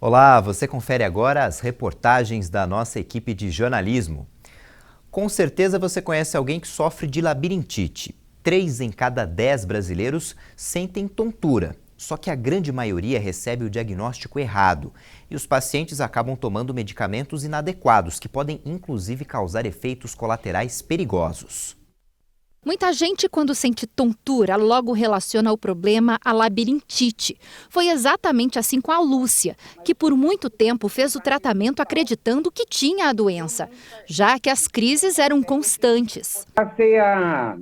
Olá, você confere agora as reportagens da nossa equipe de jornalismo. Com certeza você conhece alguém que sofre de labirintite. 3 em cada 10 brasileiros sentem tontura, só que a grande maioria recebe o diagnóstico errado e os pacientes acabam tomando medicamentos inadequados que podem inclusive causar efeitos colaterais perigosos. Muita gente, quando sente tontura, logo relaciona o problema à labirintite. Foi exatamente assim com a Lúcia, que por muito tempo fez o tratamento acreditando que tinha a doença, já que as crises eram constantes. Passei a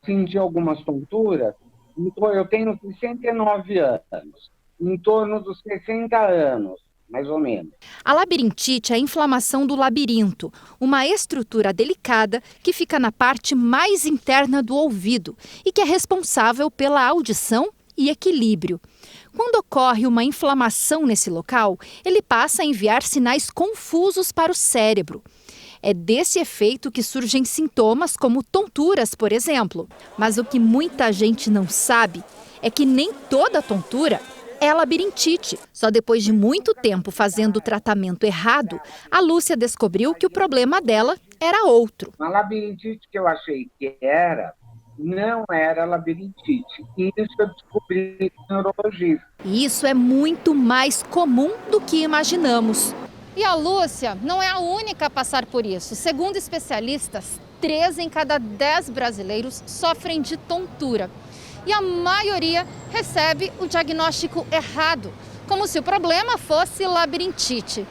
sentir algumas tonturas. Eu tenho 69 anos, em torno dos 60 anos. Mais ou menos. A labirintite é a inflamação do labirinto, uma estrutura delicada que fica na parte mais interna do ouvido e que é responsável pela audição e equilíbrio. Quando ocorre uma inflamação nesse local, ele passa a enviar sinais confusos para o cérebro. É desse efeito que surgem sintomas como tonturas, por exemplo. Mas o que muita gente não sabe é que nem toda tontura é labirintite. Só depois de muito tempo fazendo o tratamento errado, a Lúcia descobriu que o problema dela era outro. A labirintite que eu achei que não era labirintite. E isso eu descobri com neurologista. E isso é muito mais comum do que imaginamos. E a Lúcia não é a única a passar por isso. Segundo especialistas, 3 em cada 10 brasileiros sofrem de tontura. E a maioria recebe o diagnóstico errado, como se o problema fosse labirintite.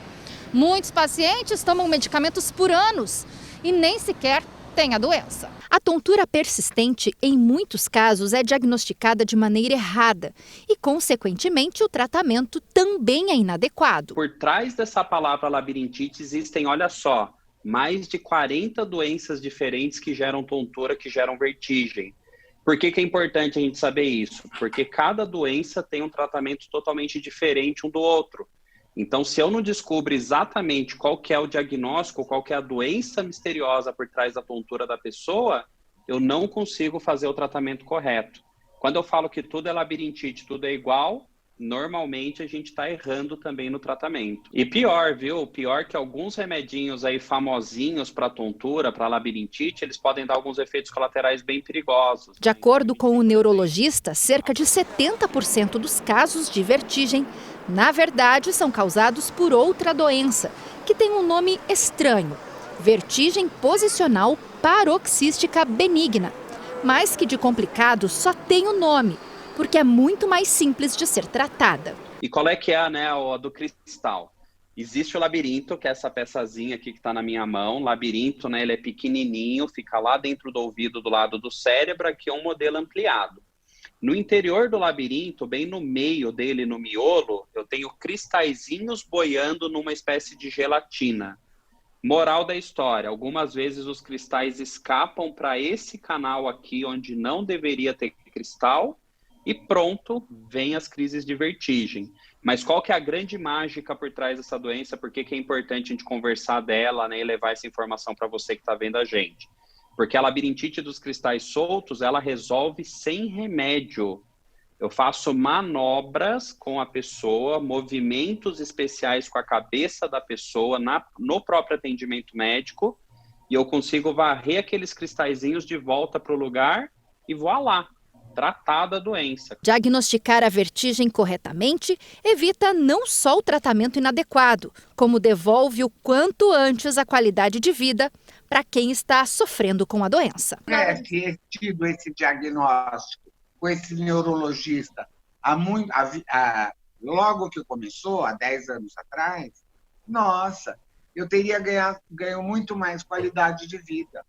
Muitos pacientes tomam medicamentos por anos e nem sequer têm a doença. A tontura persistente, em muitos casos, é diagnosticada de maneira errada e, consequentemente, o tratamento também é inadequado. Por trás dessa palavra labirintite existem, olha só, mais de 40 doenças diferentes que geram tontura, que geram vertigem. Por que é importante a gente saber isso? Porque cada doença tem um tratamento totalmente diferente um do outro. Então, se eu não descubro exatamente qual que é o diagnóstico, qual que é a doença misteriosa por trás da tontura da pessoa, eu não consigo fazer o tratamento correto. Quando eu falo que tudo é labirintite, tudo é igual, normalmente a gente está errando também no tratamento. E pior, viu? Pior que alguns remedinhos aí famosinhos para tontura, para labirintite, eles podem dar alguns efeitos colaterais bem perigosos. De acordo com o neurologista, cerca de 70% dos casos de vertigem, na verdade, são causados por outra doença, que tem um nome estranho: vertigem posicional paroxística benigna, mas que de complicado só tem o nome, porque é muito mais simples de ser tratada. E qual é que é, a do cristal? Existe o labirinto, que é essa peçazinha aqui que está na minha mão. O labirinto, ele é pequenininho, fica lá dentro do ouvido, do lado do cérebro, aqui é um modelo ampliado. No interior do labirinto, bem no meio dele, no miolo, eu tenho cristalzinhos boiando numa espécie de gelatina. Moral da história, algumas vezes os cristais escapam para esse canal aqui, onde não deveria ter cristal, e pronto, vem as crises de vertigem. Mas qual que é a grande mágica por trás dessa doença? Por que é importante a gente conversar dela, e levar essa informação para você que está vendo a gente? Porque a labirintite dos cristais soltos, ela resolve sem remédio. Eu faço manobras com a pessoa, movimentos especiais com a cabeça da pessoa no próprio atendimento médico, e eu consigo varrer aqueles cristalzinhos de volta para o lugar e voilá, tratada a doença. Diagnosticar a vertigem corretamente evita não só o tratamento inadequado, como devolve o quanto antes a qualidade de vida para quem está sofrendo com a doença. Ter tido esse diagnóstico com esse neurologista logo que começou, há 10 anos atrás, nossa, eu teria ganho muito mais qualidade de vida.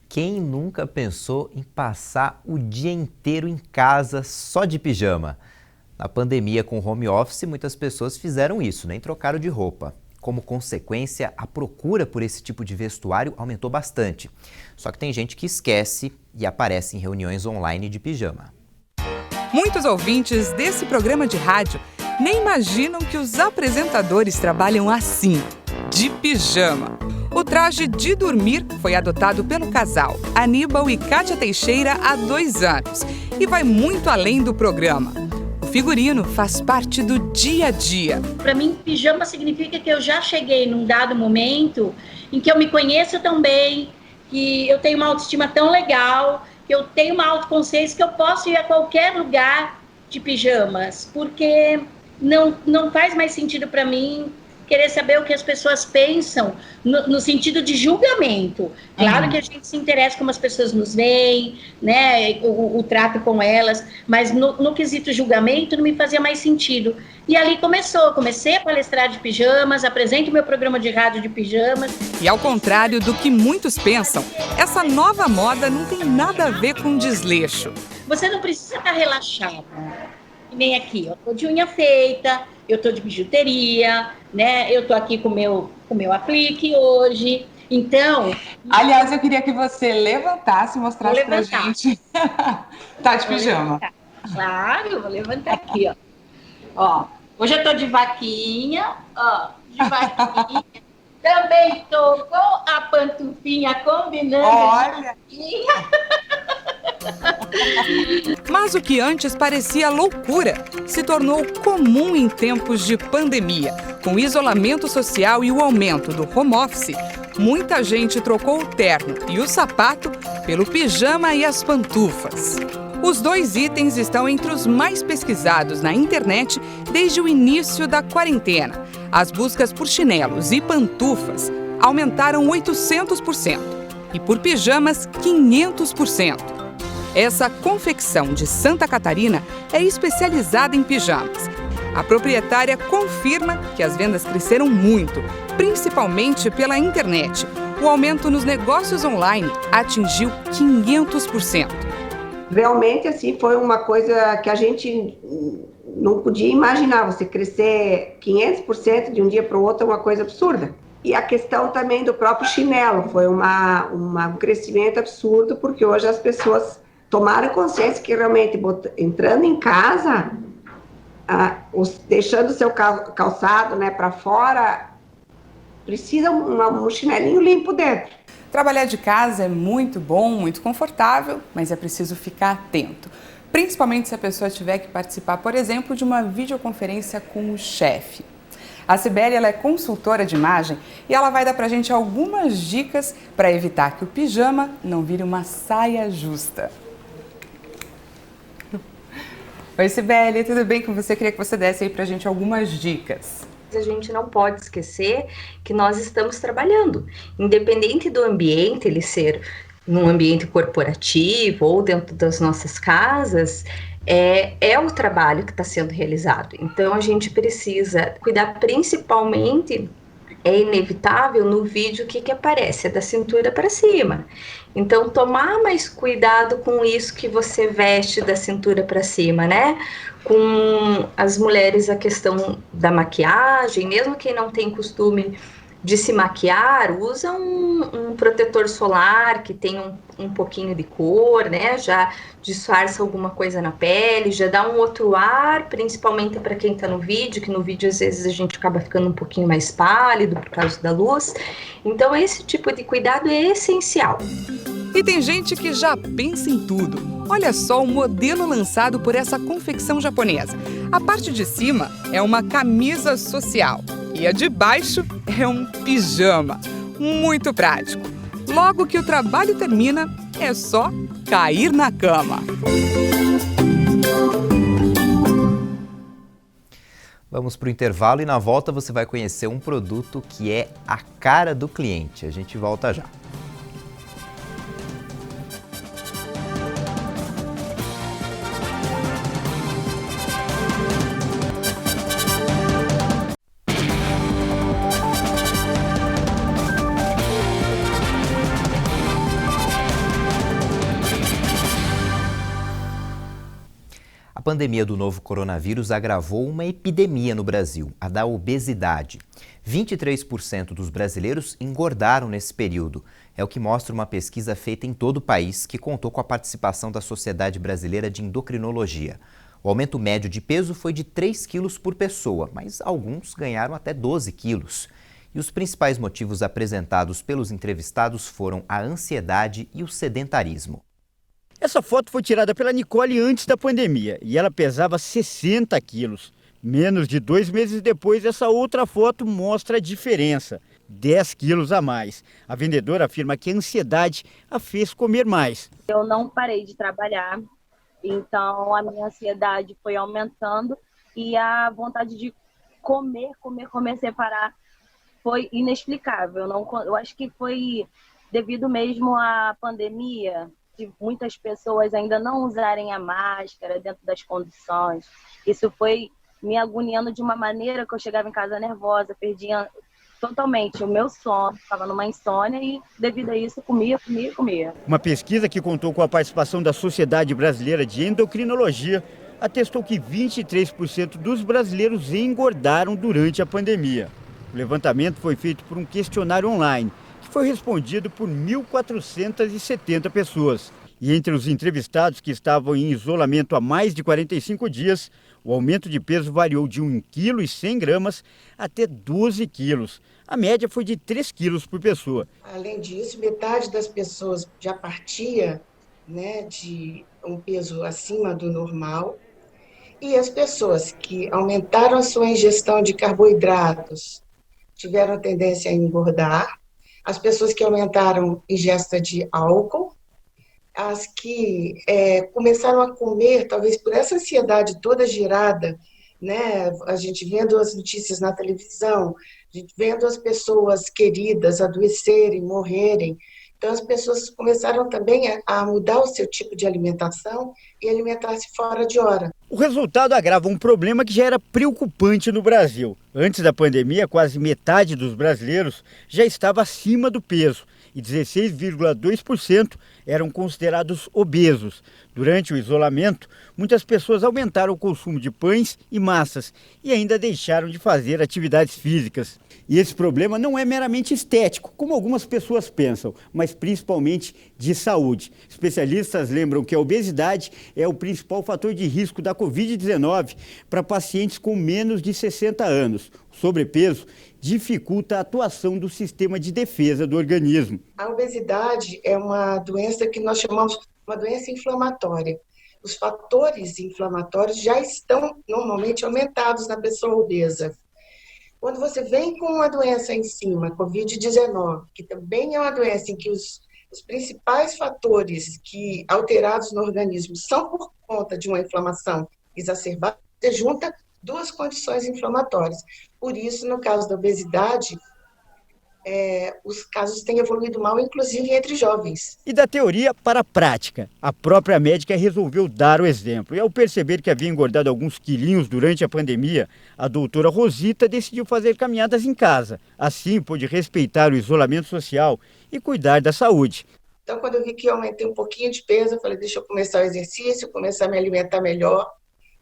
Quem nunca pensou em passar o dia inteiro em casa só de pijama? Na pandemia com home office, muitas pessoas fizeram isso, nem trocaram de roupa. Como consequência, a procura por esse tipo de vestuário aumentou bastante. Só que tem gente que esquece e aparece em reuniões online de pijama. Muitos ouvintes desse programa de rádio nem imaginam que os apresentadores trabalham assim, de pijama. O traje de dormir foi adotado pelo casal Aníbal e Kátia Teixeira há 2 anos e vai muito além do programa. O figurino faz parte do dia a dia. Para mim, pijama significa que eu já cheguei num dado momento em que eu me conheço tão bem, que eu tenho uma autoestima tão legal, que eu tenho uma autoconsciência que eu posso ir a qualquer lugar de pijamas, porque não faz mais sentido para mim querer saber o que as pessoas pensam no sentido de julgamento. Claro que a gente se interessa como as pessoas nos veem, né, o trato com elas, mas no quesito julgamento não me fazia mais sentido. E ali comecei a palestrar de pijamas, apresento meu programa de rádio de pijamas. E ao contrário do que muitos pensam, essa nova moda não tem nada a ver com desleixo. Você não precisa estar relaxado. Nem aqui, eu tô de unha feita, eu tô de bijuteria, né? Eu tô aqui com o meu aplique hoje. Então... Aliás, eu queria que você levantasse e mostrasse pra gente. Tá de pijama. Claro, vou levantar aqui, ó. Ó, hoje eu tô de vaquinha, ó, de vaquinha. Também tô com a pantufinha combinando. Olha! Mas o que antes parecia loucura se tornou comum em tempos de pandemia. Com o isolamento social e o aumento do home office, muita gente trocou o terno e o sapato pelo pijama e as pantufas. Os dois itens estão entre os mais pesquisados na internet desde o início da quarentena. As buscas por chinelos e pantufas aumentaram 800% e por pijamas 500%. Essa confecção de Santa Catarina é especializada em pijamas. A proprietária confirma que as vendas cresceram muito, principalmente pela internet. O aumento nos negócios online atingiu 500%. Realmente, assim, foi uma coisa que a gente não podia imaginar. Você crescer 500% de um dia para o outro é uma coisa absurda. E a questão também do próprio chinelo foi um crescimento absurdo, porque hoje as pessoas tomaram consciência que realmente entrando em casa, deixando o seu calçado, né, para fora, precisa um chinelinho limpo dentro. Trabalhar de casa é muito bom, muito confortável, mas é preciso ficar atento. Principalmente se a pessoa tiver que participar, por exemplo, de uma videoconferência com o chefe. A Cibele, ela é consultora de imagem e ela vai dar pra gente algumas dicas para evitar que o pijama não vire uma saia justa. Oi, Cibele, tudo bem com você? Queria que você desse aí pra gente algumas dicas. A gente não pode esquecer que nós estamos trabalhando, independente do ambiente, ele ser num ambiente corporativo ou dentro das nossas casas, é o trabalho que está sendo realizado. Então, a gente precisa cuidar principalmente, é inevitável no vídeo que aparece, é da cintura para cima. Então, tomar mais cuidado com isso que você veste da cintura para cima, né? Com as mulheres, a questão da maquiagem, mesmo quem não tem costume de se maquiar, usa um protetor solar que tem um pouquinho de cor, né? Já disfarça alguma coisa na pele, já dá um outro ar, principalmente para quem está no vídeo, que no vídeo às vezes a gente acaba ficando um pouquinho mais pálido por causa da luz. Então esse tipo de cuidado é essencial. E tem gente que já pensa em tudo. Olha só o modelo lançado por essa confecção japonesa. A parte de cima é uma camisa social e a de baixo é um pijama. Muito prático. Logo que o trabalho termina, é só cair na cama. Vamos para o intervalo e na volta você vai conhecer um produto que é a cara do cliente. A gente volta já. A pandemia do novo coronavírus agravou uma epidemia no Brasil, a da obesidade. 23% dos brasileiros engordaram nesse período. É o que mostra uma pesquisa feita em todo o país, que contou com a participação da Sociedade Brasileira de Endocrinologia. O aumento médio de peso foi de 3 quilos por pessoa, mas alguns ganharam até 12 quilos. E os principais motivos apresentados pelos entrevistados foram a ansiedade e o sedentarismo. Essa foto foi tirada pela Nicole antes da pandemia e ela pesava 60 quilos. Menos de 2 meses depois, essa outra foto mostra a diferença, 10 quilos a mais. A vendedora afirma que a ansiedade a fez comer mais. Eu não parei de trabalhar, então a minha ansiedade foi aumentando e a vontade de comer sem parar foi inexplicável. Eu acho que foi devido mesmo à pandemia, de muitas pessoas ainda não usarem a máscara dentro das condições. Isso foi me agoniando de uma maneira que eu chegava em casa nervosa, perdia totalmente o meu sono, estava numa insônia e devido a isso comia. Uma pesquisa que contou com a participação da Sociedade Brasileira de Endocrinologia atestou que 23% dos brasileiros engordaram durante a pandemia. O levantamento foi feito por um questionário online, que foi respondido por 1.470 pessoas. E entre os entrevistados que estavam em isolamento há mais de 45 dias, o aumento de peso variou de 1,1 kg até 12 quilos. A média foi de 3 quilos por pessoa. Além disso, metade das pessoas já partia, de um peso acima do normal. E as pessoas que aumentaram a sua ingestão de carboidratos tiveram tendência a engordar. As pessoas que aumentaram a ingesta de álcool, as que começaram a comer, talvez por essa ansiedade toda gerada, a gente vendo as notícias na televisão, a gente vendo as pessoas queridas adoecerem, morrerem. Então, as pessoas começaram também a mudar o seu tipo de alimentação e alimentar-se fora de hora. O resultado agrava um problema que já era preocupante no Brasil. Antes da pandemia, quase metade dos brasileiros já estava acima do peso e 16,2% eram considerados obesos. Durante o isolamento, muitas pessoas aumentaram o consumo de pães e massas e ainda deixaram de fazer atividades físicas. E esse problema não é meramente estético, como algumas pessoas pensam, mas principalmente de saúde. Especialistas lembram que a obesidade é o principal fator de risco da Covid-19 para pacientes com menos de 60 anos. O sobrepeso dificulta a atuação do sistema de defesa do organismo. A obesidade é uma doença que nós chamamos de uma doença inflamatória. Os fatores inflamatórios já estão normalmente aumentados na pessoa obesa. Quando você vem com uma doença em cima, Covid-19, que também é uma doença em que os principais fatores que alterados no organismo são por conta de uma inflamação exacerbada, você junta duas condições inflamatórias. Por isso, no caso da obesidade, os casos têm evoluído mal, inclusive entre jovens. E da teoria para a prática, a própria médica resolveu dar o exemplo. E ao perceber que havia engordado alguns quilinhos durante a pandemia, a doutora Rosita decidiu fazer caminhadas em casa. Assim, pôde respeitar o isolamento social e cuidar da saúde. Então, quando eu vi que eu aumentei um pouquinho de peso, eu falei, deixa eu começar o exercício, começar a me alimentar melhor,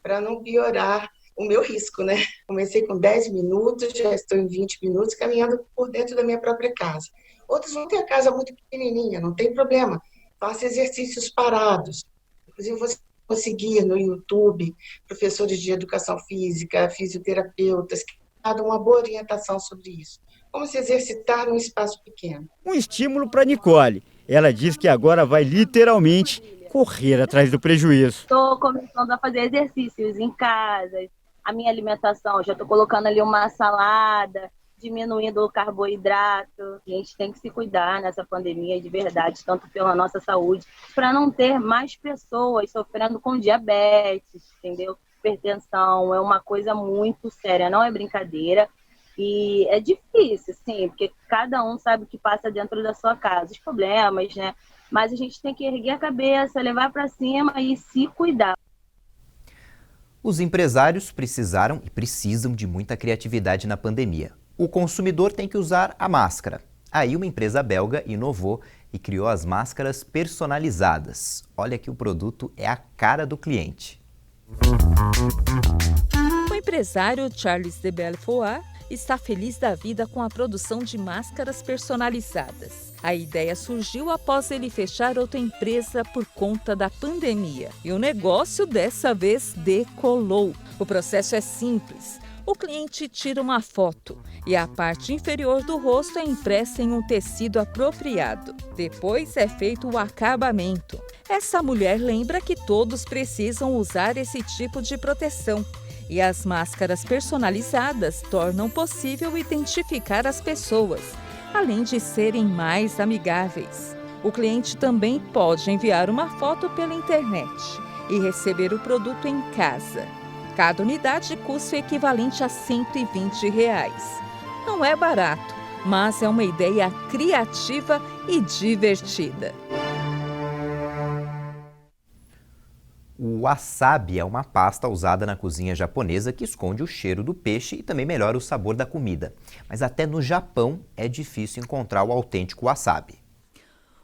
para não piorar o meu risco, Comecei com 10 minutos, já estou em 20 minutos, caminhando por dentro da minha própria casa. Outros vão ter a casa muito pequenininha, não tem problema. Faça exercícios parados. Inclusive, você conseguir no YouTube, professores de educação física, fisioterapeutas, que dão uma boa orientação sobre isso. Como se exercitar num espaço pequeno. Um estímulo para Nicole. Ela diz que agora vai literalmente correr atrás do prejuízo. Estou começando a fazer exercícios em casa. A minha alimentação, já estou colocando ali uma salada, diminuindo o carboidrato. A gente tem que se cuidar nessa pandemia de verdade, tanto pela nossa saúde, para não ter mais pessoas sofrendo com diabetes, entendeu? Hipertensão, é uma coisa muito séria, não é brincadeira. E é difícil, sim, porque cada um sabe o que passa dentro da sua casa, os problemas, Mas a gente tem que erguer a cabeça, levar para cima e se cuidar. Os empresários precisaram e precisam de muita criatividade na pandemia. O consumidor tem que usar a máscara. Aí uma empresa belga inovou e criou as máscaras personalizadas. Olha que o produto é a cara do cliente. O empresário Charles de Belfort está feliz da vida com a produção de máscaras personalizadas. A ideia surgiu após ele fechar outra empresa por conta da pandemia. E o negócio dessa vez decolou. O processo é simples. O cliente tira uma foto e a parte inferior do rosto é impressa em um tecido apropriado. Depois é feito o acabamento. Essa mulher lembra que todos precisam usar esse tipo de proteção. E as máscaras personalizadas tornam possível identificar as pessoas, além de serem mais amigáveis. O cliente também pode enviar uma foto pela internet e receber o produto em casa. Cada unidade custa o equivalente a R$ 120. Não é barato, mas é uma ideia criativa e divertida. O wasabi é uma pasta usada na cozinha japonesa que esconde o cheiro do peixe e também melhora o sabor da comida. Mas até no Japão é difícil encontrar o autêntico wasabi.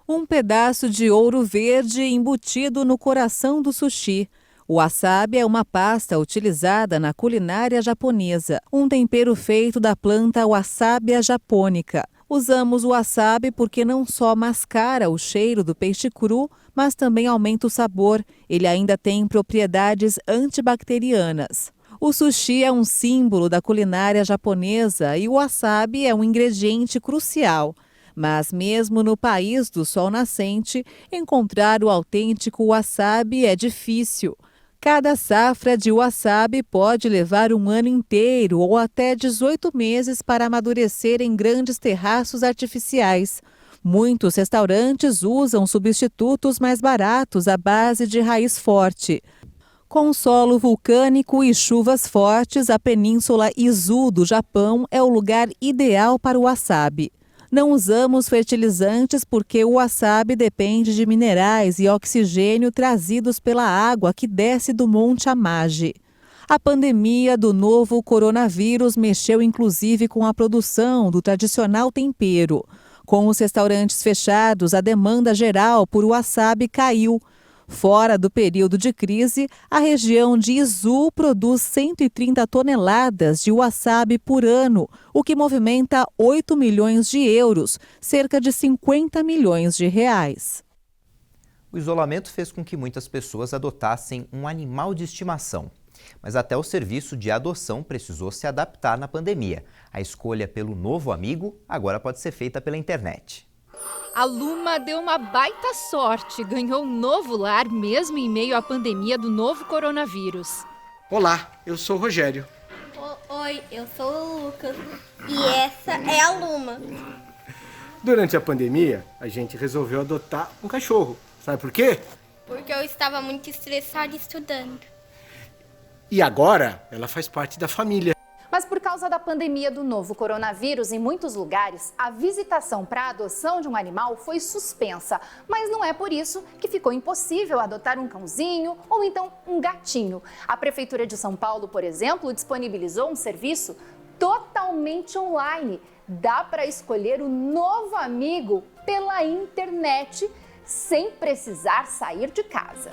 Um pedaço de ouro verde embutido no coração do sushi. O wasabi é uma pasta utilizada na culinária japonesa, um tempero feito da planta Wasabia japonica. Usamos o wasabi porque não só mascara o cheiro do peixe cru, mas também aumenta o sabor. Ele ainda tem propriedades antibacterianas. O sushi é um símbolo da culinária japonesa e o wasabi é um ingrediente crucial. Mas mesmo no país do sol nascente, encontrar o autêntico wasabi é difícil. Cada safra de wasabi pode levar um ano inteiro ou até 18 meses para amadurecer em grandes terraços artificiais. Muitos restaurantes usam substitutos mais baratos à base de raiz forte. Com solo vulcânico e chuvas fortes, a península Izu do Japão é o lugar ideal para o wasabi. Não usamos fertilizantes porque o wasabi depende de minerais e oxigênio trazidos pela água que desce do Monte Amagi. A pandemia do novo coronavírus mexeu inclusive com a produção do tradicional tempero. Com os restaurantes fechados, a demanda geral por wasabi caiu. Fora do período de crise, a região de Izu produz 130 toneladas de wasabi por ano, o que movimenta 8 milhões de euros, cerca de 50 milhões de reais. O isolamento fez com que muitas pessoas adotassem um animal de estimação. Mas até o serviço de adoção precisou se adaptar na pandemia. A escolha pelo novo amigo agora pode ser feita pela internet. A Luma deu uma baita sorte, ganhou um novo lar mesmo em meio à pandemia do novo coronavírus. Olá, eu sou o Rogério. Oi, eu sou o Lucas e essa é a Luma. Durante a pandemia, a gente resolveu adotar um cachorro. Sabe por quê? Porque eu estava muito estressada estudando. E agora, ela faz parte da família. Mas por causa da pandemia do novo coronavírus, em muitos lugares, a visitação para a adoção de um animal foi suspensa. Mas não é por isso que ficou impossível adotar um cãozinho ou então um gatinho. A Prefeitura de São Paulo, por exemplo, disponibilizou um serviço totalmente online. Dá para escolher o novo amigo pela internet, sem precisar sair de casa.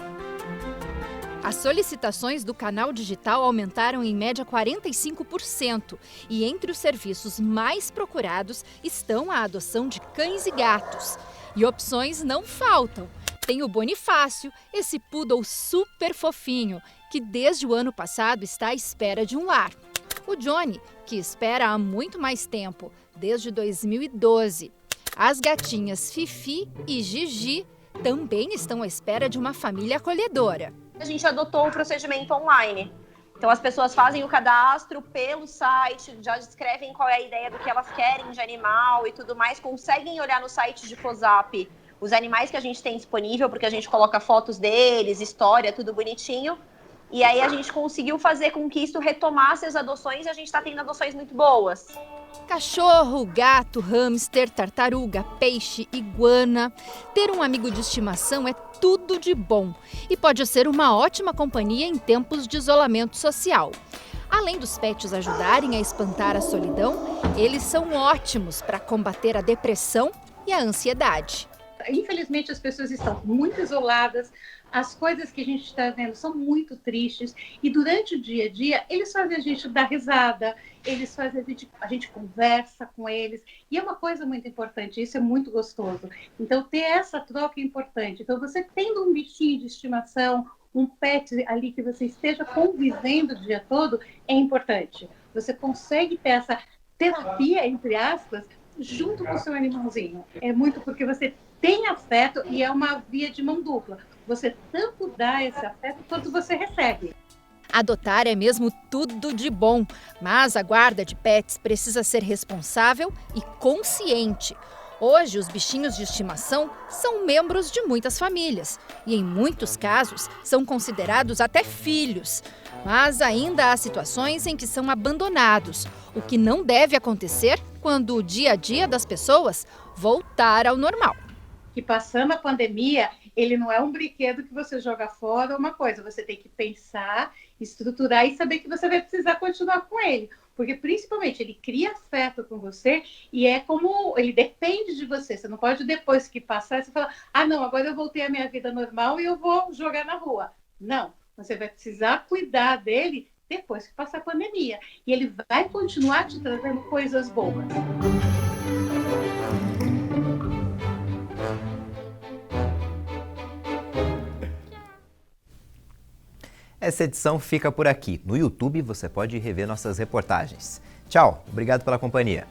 As solicitações do canal digital aumentaram em média 45% e entre os serviços mais procurados estão a adoção de cães e gatos. E opções não faltam. Tem o Bonifácio, esse poodle super fofinho, que desde o ano passado está à espera de um lar. O Johnny, que espera há muito mais tempo, desde 2012. As gatinhas Fifi e Gigi também estão à espera de uma família acolhedora. A gente adotou o procedimento online. Então as pessoas fazem o cadastro pelo site, já descrevem qual é a ideia do que elas querem de animal e tudo mais, conseguem olhar no site de FOSAP os animais que a gente tem disponível, porque a gente coloca fotos deles, história, tudo bonitinho. E aí a gente conseguiu fazer com que isso retomasse as adoções e a gente está tendo adoções muito boas. Cachorro, gato, hamster, tartaruga, peixe, iguana. Ter um amigo de estimação é tudo de bom e pode ser uma ótima companhia em tempos de isolamento social. Além dos pets ajudarem a espantar a solidão, eles são ótimos para combater a depressão e a ansiedade. Infelizmente, as pessoas estão muito isoladas, as coisas que a gente está vendo são muito tristes e durante o dia a dia eles fazem a gente dar risada, eles fazem a gente conversa com eles e é uma coisa muito importante, isso é muito gostoso. Então ter essa troca é importante. Então você tendo um bichinho de estimação, um pet ali que você esteja convivendo o dia todo é importante. Você consegue ter essa terapia, entre aspas, junto com o seu animalzinho. É muito porque você tem afeto e é uma via de mão dupla. Você tanto dá esse afeto quanto você recebe. Adotar é mesmo tudo de bom, mas a guarda de pets precisa ser responsável e consciente. Hoje, os bichinhos de estimação são membros de muitas famílias e, em muitos casos, são considerados até filhos. Mas ainda há situações em que são abandonados, o que não deve acontecer quando o dia a dia das pessoas voltar ao normal. Que passando a pandemia, ele não é um brinquedo que você joga fora ou uma coisa. Você tem que pensar, estruturar e saber que você vai precisar continuar com ele. Porque, principalmente, ele cria afeto com você e é como... ele depende de você. Você não pode, depois que passar, você falar, não, agora eu voltei à minha vida normal e eu vou jogar na rua. Não, você vai precisar cuidar dele depois que passar a pandemia. E ele vai continuar te trazendo coisas boas. Essa edição fica por aqui. No YouTube você pode rever nossas reportagens. Tchau, obrigado pela companhia.